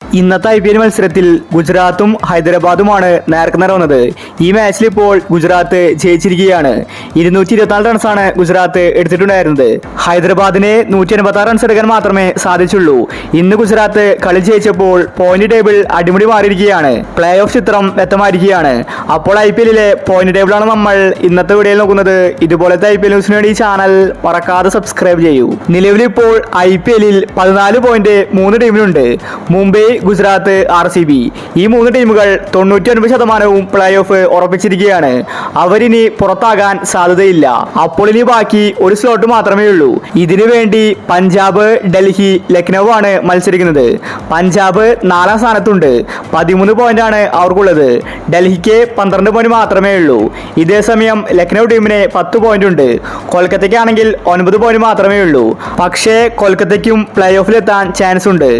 ഇന്നത്തെ IPL മത്സരത്തിൽ ഗുജറാത്തും ഹൈദരാബാദുമാണ് നേർക്കുനേർ വന്നത്. ഈ മാച്ചിൽ ഇപ്പോൾ ഗുജറാത്ത് ജയിച്ചിരിക്കുകയാണ്. 224 റൺസാണ് ഗുജറാത്ത് എടുത്തിട്ടുണ്ടായിരുന്നത്. ഹൈദരാബാദിന് 186 റൺസ് എടുക്കാൻ മാത്രമേ സാധിച്ചുള്ളൂ. ഇന്ന് ഗുജറാത്ത് കളി ജയിച്ചപ്പോൾ പോയിന്റ് ടേബിൾ അടിമുടി മാറിയിരിക്കുകയാണ്. പ്ലേ ഓഫ് ചിത്രം വ്യക്തമായിരിക്കുകയാണ്. അപ്പോൾ IPL-ലെ പോയിന്റ് ടേബിളാണ് നമ്മൾ ഇന്നത്തെ വീഡിയോയിൽ നോക്കുന്നത്. ഇതുപോലത്തെ IPL ന്യൂസിന് വേണ്ടി ഈ ചാനൽ മറക്കാതെ സബ്സ്ക്രൈബ് ചെയ്യൂ. നിലവിൽ ഇപ്പോൾ IPL-ൽ 14 പോയിന്റ് 3 ടീമിനുണ്ട്. മുംബൈ, ഗുജറാത്ത്, RCB ഈ 3 ടീമുകൾ 99% പ്ലേ ഓഫ് ഉറപ്പിച്ചിരിക്കുകയാണ്. അവരിനി പുറത്താകാൻ സാധ്യതയില്ല. അപ്പോൾ ഇനി ബാക്കി ഒരു സ്ലോട്ട് മാത്രമേ ഉള്ളൂ. ഇതിനു വേണ്ടി പഞ്ചാബ്, ഡൽഹി, ലക്നൗ ആണ് മത്സരിക്കുന്നത്. പഞ്ചാബ് 4ാം സ്ഥാനത്തുണ്ട്. 13 പോയിന്റാണ് അവർക്കുള്ളത്. ഡൽഹിക്ക് 12 പോയിന്റ് മാത്രമേ ഉള്ളൂ. ഇതേസമയം ലക്നൗ ടീമിന് 10 പോയിന്റ് ഉണ്ട്. കൊൽക്കത്തയ്ക്കാണെങ്കിൽ 9 പോയിന്റ് മാത്രമേ ഉള്ളൂ. പക്ഷേ കൊൽക്കത്തയ്ക്കും പ്ലേ ഓഫിലെത്താൻ ചാൻസ് ഉണ്ട്.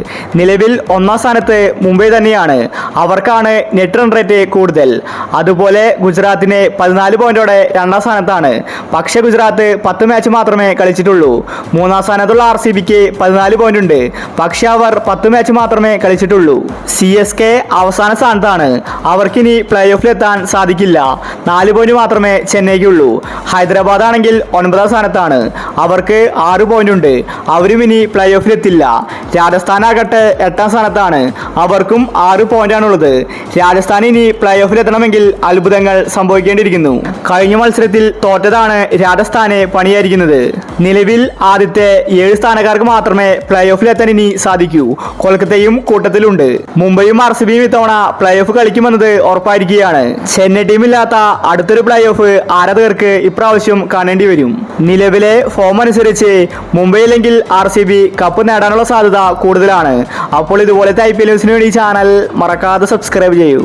നിലവിൽ 1ാം സ്ഥാനത്ത് മുംബൈ തന്നെയാണ്. അവർക്കാണ് നെറ്റ് റൺ റേറ്റ് കൂടുതൽ. അതുപോലെ ഗുജറാത്തിന് 14 പോയിന്റോടെ 2ാം സ്ഥാനത്താണ്. പക്ഷേ ഗുജറാത്ത് 10 മാച്ച് മാത്രമേ കളിച്ചിട്ടുള്ളൂ. 3ാം സ്ഥാനത്തുള്ള RCBക്ക് 14 പോയിന്റ് ഉണ്ട്. പക്ഷേ അവർ 10 മാച്ച് മാത്രമേ കളിച്ചിട്ടുള്ളൂ. CSK അവസാന സ്ഥാനത്താണ്. അവർക്കിനി പ്ലേ ഓഫിലെത്താൻ സാധിക്കില്ല. 4 പോയിന്റ് മാത്രമേ ചെന്നൈക്കുള്ളൂ. ഹൈദരാബാദ് ആണെങ്കിൽ 9ാം സ്ഥാനത്താണ്. അവർക്ക് 6 പോയിന്റ് ഉണ്ട്. അവരും ഇനി പ്ലേ ഓഫിലെത്തില്ല. രാജസ്ഥാൻ ആകട്ടെ 8ാം സ്ഥാനത്താണ്. അവർക്കും 6 പോയിന്റാണുള്ളത്. രാജസ്ഥാൻ ഇനി പ്ലേ ഓഫിലെത്തണമെങ്കിൽ അത്ഭുതങ്ങൾ സംഭവിക്കേണ്ടിയിരിക്കുന്നു. കഴിഞ്ഞ മത്സരത്തിൽ തോറ്റതാണ് രാജസ്ഥാന് പണിയായിരിക്കുന്നത്. നിലവിൽ ആദ്യത്തെ 7 സ്ഥാനക്കാർക്ക് മാത്രമേ പ്ലേ ഓഫിലെത്താൻ ഇനി സാധിക്കൂ. കൊൽക്കത്തയും കൂട്ടത്തിലുണ്ട്. മുംബൈയും RCBയും ഇത്തവണ പ്ലേ ഓഫ് കളിക്കുമെന്നത് ഉറപ്പായിരിക്കുകയാണ്. ചെന്നൈ ടീമില്ലാത്ത അടുത്തൊരു പ്ലേ ഓഫ് ആരാധകർക്ക് ഇപ്രാവശ്യം കാണേണ്ടി വരും. നിലവിലെ ഫോം അനുസരിച്ച് മുംബൈ അല്ലെങ്കിൽ RCB കപ്പ് നേടാനുള്ള സാധ്യത കൂടുതലാണ്. അപ്പോൾ ഇതുപോലത്തെ IPL ന്യൂസിന് വേണ്ടി ചാനൽ മറക്കാതെ സബ്സ്ക്രൈബ് ചെയ്യൂ.